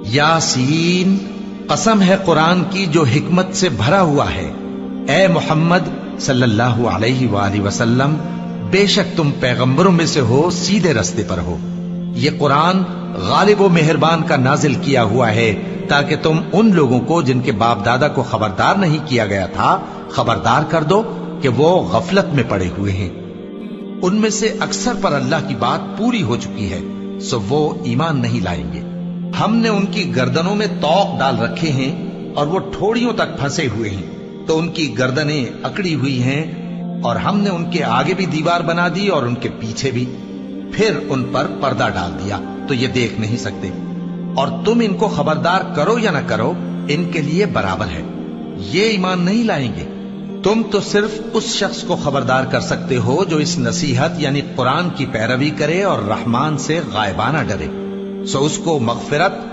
यासीन, कसम है कुरान की जो हिकमत से भरा हुआ है। ए मोहम्मद सल्लल्लाहु अलैहि वालैहि वसल्लम, बेशक तुम पैगंबरों में से हो, सीधे रास्ते पर हो। ये कुरान गालिब व मेहरबान का नाजिल किया हुआ है ताकि तुम उन लोगों को जिनके बाप दादा को खबरदार नहीं किया गया था खबरदार कर दो कि वो गफलत में पड़े हुए हैं। उनमें से अक्सर पर अल्लाह की बात पूरी हो चुकी है, सो वो ईमान नहीं लाएंगे। हमने उनकी गर्दनों में तौक डाल रखे हैं और वो ठोड़ियों तक फंसे हुए हैं, तो उनकी गर्दनें अकड़ी हुई हैं, और हमने उनके आगे भी दीवार बना दी और उनके पीछे भी, फिर उन पर पर्दा डाल दिया तो ये देख नहीं सकते। और तुम इनको खबरदार करो या ना करो, इनके लिए बराबर है, ये ईमान नहीं लाएंगे। तुम तो सिर्फ उस शख्स को खबरदार कर सकते हो जो इस नसीहत यानी कुरान की पैरवी करे और रहमान से गायबाना डरे, सो उसको मगफिरत